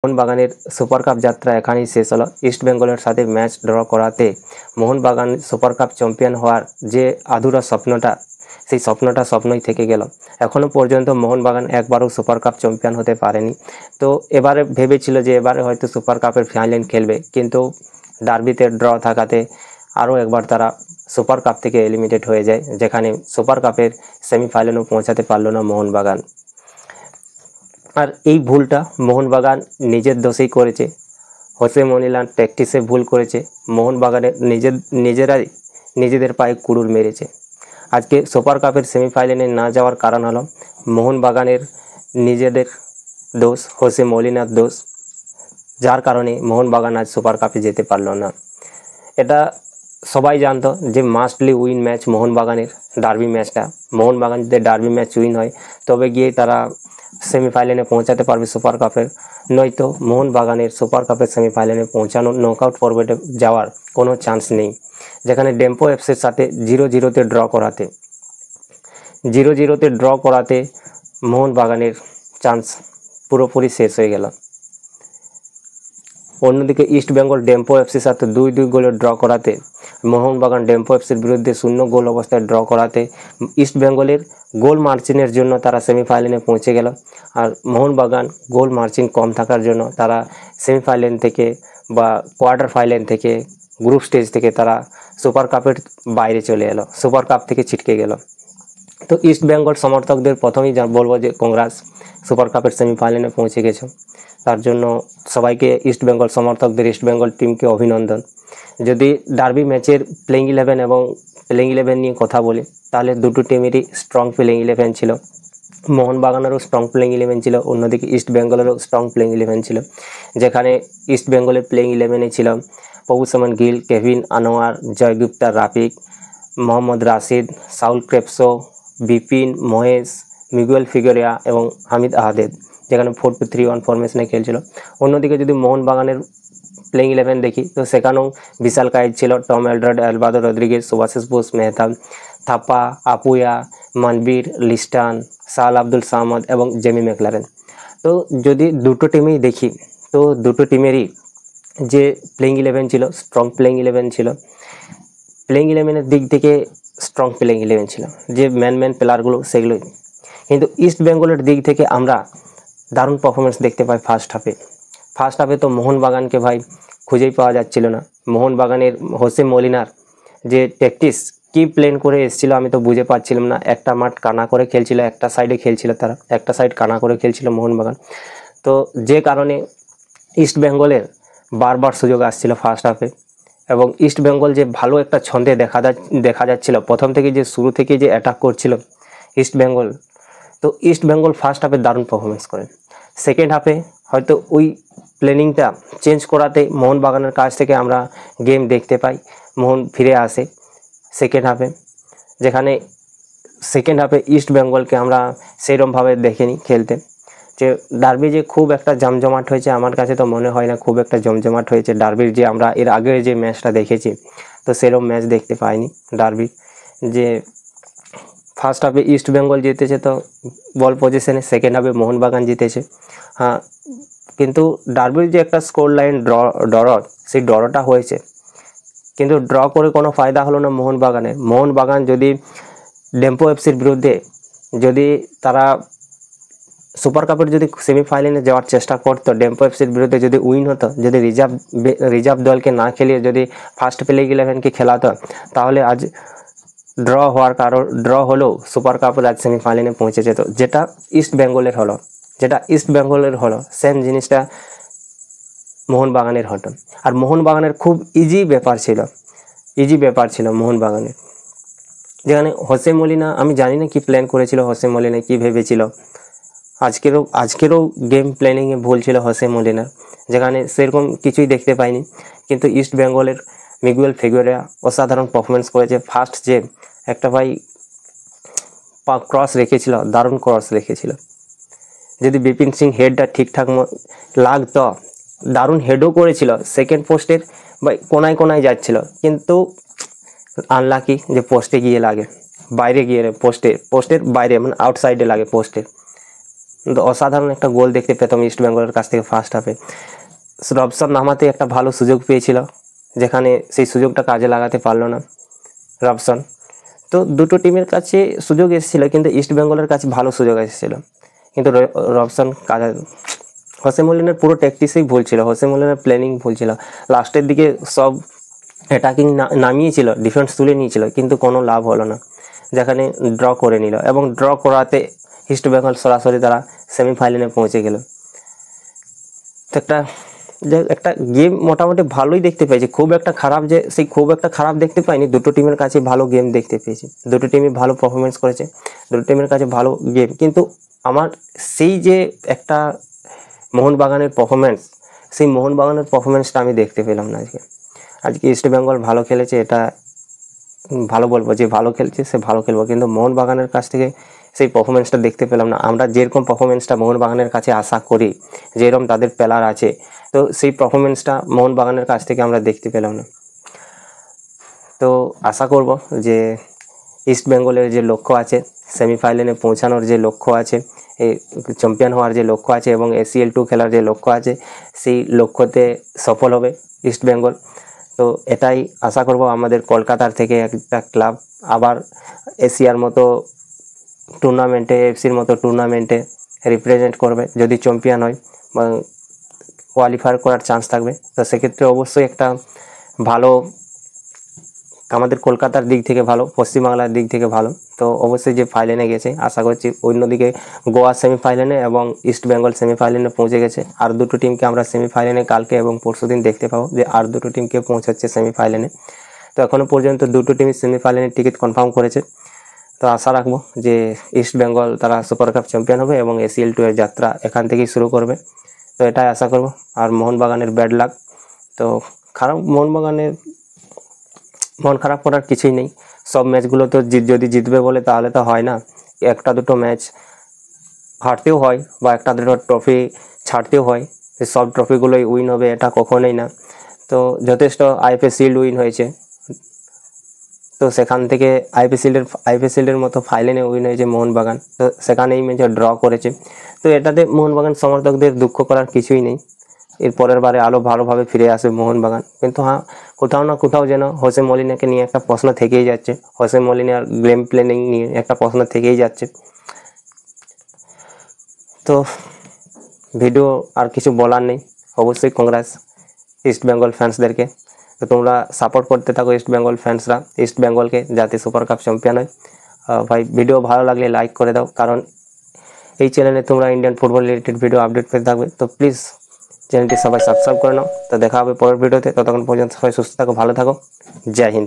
মোহনবাগানের super cup যাত্রা এখানেই শেষ হলো। ইস্ট বেঙ্গলের সাথে ম্যাচ ড্র করাতে মোহনবাগান সুপার কাপ চ্যাম্পিয়ন হওয়ার যে আধুরা স্বপ্নটা, সেই স্বপ্নটা স্বপ্নই থেকে গেল। এখনও পর্যন্ত মোহনবাগান একবারও সুপার কাপ চ্যাম্পিয়ন হতে পারেনি। তো এবারে ভেবেছিল যে এবারে হয়তো সুপার কাপের ফাইনাল খেলবে, কিন্তু ডার্বিতে ড্র থাকাতে আরও একবার তারা সুপার কাপ থেকে এলিমিনেট হয়ে যায়, যেখানে সুপার কাপের সেমিফাইনালও পৌঁছাতে পারল না মোহনবাগান। আর এই ভুলটা মোহনবাগান নিজের দোষেই করেছে। হোসে মনিলান প্র্যাকটিসে ভুল করেছে, মোহনবাগানের নিজেরাই নিজেদের পায়ে কুড়ুল মেরেছে। আজকে সুপার কাপের সেমিফাইনালে না যাওয়ার কারণ হলো মোহনবাগানের নিজেদের দোষ, হোসে মলিনার দোষ, যার কারণে মোহনবাগান আজ সুপার কাপে যেতে পারলো না। এটা সবাই জানতো যে মাস্টলি উইন ম্যাচ মোহনবাগানের ডার্বি ম্যাচটা। মোহনবাগান যদি ডার্বি ম্যাচ উইন হয় তবে গিয়ে তারা সেমিফাইনালে পৌঁছাতে পারবে সুপার কাপের, নয়তো মোহনবাগানের সুপার কাপের সেমিফাইনালে পৌঁছানো, নকআউট পর্বে যাওয়ার কোনো চান্স নেই। যেখানে ডেম্পো এফসির সাথে 0-0 ড্র করাতে মোহনবাগানের চান্স পুরোপুরি শেষ হয়ে গেল। অন্যদিকে ইস্ট বেঙ্গল ডেম্পো এফসির সাথে 2-2 গোলে ড্র করাতে মোহনবাগান ডেম্পো এফসির বিরুদ্ধে 0 গোল অবস্থায় ড্র করাতে ইস্ট বেঙ্গলের গোল মার্জিনের জন্য তারা সেমিফাইনালে পৌঁছে গেল। আর মোহনবাগান গোল মার্জিন কম থাকার জন্য তারা সেমিফাইনাল থেকে বা কোয়ার্টার ফাইনাল থেকে, গ্রুপ স্টেজ থেকে তারা সুপার কাপের বাইরে চলে এলো, সুপার কাপ থেকে ছিটকে গেল। তো ইস্ট বেঙ্গল সমর্থকদের প্রথমেই বলবো যে কংগ্রাস, সুপার কাপের সেমিফাইনালে পৌঁছে গেছো। তার জন্য সবাইকে ইস্ট বেঙ্গল সমর্থকদের, ইস্ট বেঙ্গল টিমকে অভিনন্দন। যদি ডার্বি ম্যাচের প্লেইং 11 এবং প্লেইং 11 নিয়ে কথা বলি, তাহলে দুটো টিমেরই স্ট্রং প্লেইং 11 ছিল। মোহনবাগানেরও স্ট্রং প্লেইং 11 ছিল, অন্যদিকে ইস্ট বেঙ্গলেরও স্ট্রং প্লেইং 11 ছিল। যেখানে ইস্ট বেঙ্গলের প্লেইং 11-এ ছিল প্রভু সুমন গিল, কেভিন আনোয়ার, জয় গুপ্তা, রাফিক, মোহাম্মদ রাশিদ, সাউল ক্রেপসো, বিপিন, মহেশ, মিগুয়েল ফিগোরিয়া এবং হামিদ আহমেদ, যেখানে 4-2-3-1 ফরমেশনে খেলছিল। অন্যদিকে যদি মোহনবাগানের প্লেইং 11 দেখি, তো সেখানেও বিশাল কায়েদ ছিল, টম এলড্রাড, আলবাদো রদ্রিগেজ, সুভাশিস বোস, মেহতাব, থাপা, আপুয়া, মানবীর, লিস্টান, সাল আব্দুল সামাদ এবং জেমি ম্যাকলারেন। তো যদি দুটো টিমেই দেখি, তো দুটো টিমেরই যে প্লেইং 11 ছিল, স্ট্রং প্লেইং 11 ছিল। প্লেইং 11-এর দিক থেকে স্ট্রং প্লেইং 11 ছিল, যে ম্যান প্লেয়ারগুলো সেগুলোই। কিন্তু ইস্ট বেঙ্গলের দিক থেকে আমরা দারুণ পারফরমেন্স দেখতে পাই ফার্স্ট হাফে। তো মোহনবাগানকে ভাই খুঁজেই পাওয়া যাচ্ছিল না। মোহনবাগানের হোসে মলিনার যে প্র্যাকটিস কি প্ল্যান করে এসেছিলো আমি তো বুঝে পাচ্ছিলাম না। একটা মাঠ কানা করে খেলছিল, একটা সাইডে খেলছিল তারা, একটা সাইড কানা করে খেলছিল মোহনবাগান। তো যে কারণে ইস্ট বেঙ্গলের বারবার সুযোগ আসছিল ফার্স্ট হাফে, এবং ইস্ট বেঙ্গল যে ভালো একটা ছন্দে দেখা যাচ্ছিল প্রথম থেকে, যে শুরু থেকে যে অ্যাটাক করছিল ইস্ট বেঙ্গল। তো ইস্ট বেঙ্গল ফার্স্ট হাফে দারুণ পারফরমেন্স করে। সেকেন্ড হাফে হয়তো ওই প্ল্যানিংটা চেঞ্জ করাতে মোহনবাগানের কাছ থেকে আমরা গেম দেখতে পাই, মোহন ফিরে আসে সেকেন্ড হাফে। যেখানে সেকেন্ড হাফে ইস্ট বেঙ্গলকে আমরা সেইরকমভাবে দেখিনি খেলতে। যে ডার্বি যে খুব একটা জমজমাট হয়েছে, আমার কাছে তো মনে হয় না খুব একটা জমজমাট হয়েছে ডার্বির। যে আমরা এর আগের যে ম্যাচটা দেখেছি, তো সেরকম ম্যাচ দেখতে পাইনি ডার্বি। যে ফার্স্ট হাফে ইস্ট বেঙ্গল জিতেছে তো বল পজিশনে, সেকেন্ড হাফে মোহনবাগান জিতেছে। হ্যাঁ, কিন্তু ডার্বির যে একটা স্কোর লাইন ড্র, সেই ড্রটা হয়েছে, কিন্তু ড্র করে কোনো ফায়দা হলো না মোহনবাগানের। মোহনবাগান যদি ডেম্পো এফসির বিরুদ্ধে যদি তারা সুপার কাপের যদি সেমিফাইনালে যাওয়ার চেষ্টা করতো, ডেম্পো এফসির বিরুদ্ধে যদি উইন হতো, যদি রিজার্ভ দলকে না খেলিয়ে যদি ফার্স্ট প্লেইং 11কে খেলাতো, তাহলে আজ ড্র হলেও সুপার কাপের আজ সেমিফাইনালে পৌঁছে যেত। যেটা ইস্ট বেঙ্গলের হলো সেম জিনিসটা মোহনবাগানের হতো। আর মোহনবাগানের খুব ইজি ব্যাপার ছিল মোহনবাগানের। যেখানে হোসে মলিনা, আমি জানি না কি প্ল্যান করেছিল হোসে মলিনা, কি ভেবেছিল। আজকেরও গেম প্ল্যানিংয়ে ভুল ছিল হোসে মলিনার, যেখানে সেরকম কিছুই দেখতে পাইনি। কিন্তু ইস্ট বেঙ্গলের মিগুয়েল ফিগোরিয়া অসাধারণ পারফরমেন্স করেছে। ফার্স্ট যে একটা ভাই ক্রস রেখেছিল, দারুণ ক্রস রেখেছিল। যদি বিপিন সিং হেডটা ঠিকঠাক লাগতো, দারুণ হেডও করেছিল, সেকেন্ড পোস্টের বা কোনায় যাচ্ছিল, কিন্তু আনলাকি যে পোস্টে গিয়ে লাগে, বাইরে গিয়ে পোস্টের বাইরে, মানে আউটসাইডে লাগে পোস্টের। কিন্তু অসাধারণ একটা গোল দেখতে পেতাম ইস্ট বেঙ্গলের কাছ থেকে ফার্স্ট হাফে। রবসন নামাতে একটা ভালো সুযোগ পেয়েছিল, যেখানে সেই সুযোগটা কাজে লাগাতে পারলো না রবসন। তো দুটো টিমের কাছে সুযোগ এসেছিলো, কিন্তু ইস্ট বেঙ্গলের কাছে ভালো সুযোগ এসেছিলো, কিন্তু রবসন হোসে মলিনের পুরো ট্যাকটিক্সই ভুল ছিল, হোসে মলিনের প্ল্যানিং ভুল ছিল। লাস্টের দিকে সব অ্যাটাকিং নামিয়েছিল, ডিফেন্স তুলে নিয়েছিল, কিন্তু কোনো লাভ হলো না, যেখানে ড্র করে নিল, এবং ড্র করাতে ইস্ট বেঙ্গল সরাসরি তারা সেমিফাইনালে পৌঁছে গেল। তো একটা গেম মোটামুটি ভালোই দেখতে পেয়েছি, খুব একটা খারাপ দেখতে পাইনি। দুটো টিমের কাছে ভালো গেম দেখতে পেয়েছি, দুটো টিমই ভালো পারফরমেন্স করেছে, দুটো টিমের কাছে ভালো গেম। কিন্তু আমার সেই যে একটা মোহনবাগানের পারফরমেন্স, সেই মোহনবাগানের পারফরমেন্সটা আমি দেখতে পেলাম না আজকে ইস্ট বেঙ্গল ভালো খেলেছে, এটা ভালো বলবো, যে ভালো খেলছে সে ভালো খেলবো, কিন্তু মোহনবাগানের কাছ থেকে সেই পারফরমেন্সটা দেখতে পেলাম না। আমরা যেরকম পারফরমেন্সটা মোহনবাগানের কাছে আশা করি, যেরকম তাদের প্লেয়ার আছে, তো সেই পারফরমেন্সটা মোহনবাগানের কাছ থেকে আমরা দেখতে পেলাম না। তো আশা করব যে ইস্ট বেঙ্গলের যে লক্ষ্য আছে, সেমিফাইনালে পৌঁছানোর যে লক্ষ্য আছে, এই চ্যাম্পিয়ন হওয়ার যে লক্ষ্য আছে, এবং ACL 2 খেলার যে লক্ষ্য আছে, সেই লক্ষ্যতে সফল হবে ইস্ট বেঙ্গল। তো এটাই আশা করব, আমাদের কলকাতার থেকে একটা ক্লাব আবার এশিয়ার মতো টুর্নামেন্টে, এফসির মতো টুর্নামেন্টে রিপ্রেজেন্ট করবে। যদি চ্যাম্পিয়ন হয় বা কোয়ালিফাই করার চান্স থাকবে, তো সেক্ষেত্রে অবশ্যই একটা ভালো, আমাদের কলকাতার দিক থেকে ভালো, পশ্চিমবাংলার দিক থেকে ভালো। তো অবশ্যই যে ফাইনালে গেছে, আশা করছি অন্যদিকে গোয়া সেমিফাইনালে এবং ইস্ট বেঙ্গল সেমিফাইনালে পৌঁছে গেছে। আর দুটো টিমকে আমরা সেমিফাইনালে কালকে এবং পরশুদিন দেখতে পাবো, যে আর দুটো টিমকে পৌঁছাচ্ছে সেমিফাইনালে। তো এখনও পর্যন্ত দুটো টিমই সেমিফাইনালের টিকিট কনফার্ম করেছে। তো আশা রাখবো যে ইস্ট বেঙ্গল তারা সুপার কাপ চ্যাম্পিয়ন হবে এবং ACL 2 এর যাত্রা এখান থেকেই শুরু করবে। তো এটাই আশা করব। আর মোহনবাগানের ব্যাড লাক, তো মোহনবাগানের মন খারাপ করার কিছুই নেই। সব ম্যাচগুলো তো যদি জিতবে বলে তাহলে তো হয় না, একটা দুটো ম্যাচ হারতেও হয় বা একটা দুটো ট্রফি ছাড়তেও হয়। সব ট্রফিগুলোই উইন হবে এটা কখনোই না। তো যথেষ্ট IPL শিল্ড উইন হয়েছে, তো সেখান থেকে IPL শিল্ডের মতো ফাইনালে উইন হয়েছে মোহনবাগান, তো সেখানে এই ম্যাচে ড্র করেছে। তো এটাতে মোহনবাগান সমর্থকদের দুঃখ করার কিছুই নেই, এর পরের বারে আরও ভালোভাবে ফিরে আসবে মোহনবাগান। কিন্তু হ্যাঁ, কোথাও না কোথাও যেন হোসে মলিনাকে নিয়ে একটা প্রশ্ন থেকেই যাচ্ছে, হোসে মলিনার গেম প্ল্যানিং নিয়ে একটা প্রশ্ন থেকেই যাচ্ছে। তো ভিডিও আর কিছু বলার নেই, অবশ্যই কংগ্রেস ইস্ট বেঙ্গল ফ্যান্সদেরকে। তো তোমরা সাপোর্ট করতে থাকো ইস্ট বেঙ্গল ফ্যান্সরা, ইস্ট বেঙ্গলকে, যাতে সুপার কাপ চ্যাম্পিয়ন হয়। ভাই ভিডিও ভালো লাগলে লাইক করে দাও, কারণ এই চ্যানেলে তোমরা Indian football related video update পেতে থাকবে। তো প্লিজ চ্যানেলটি সবাই সাবস্ক্রাইব করে নাও। তো দেখা হবে পরের ভিডিওতে, ততক্ষণ পর্যন্ত সবাই সুস্থ থাকো, ভালো থাকো, জয় হিন্দ।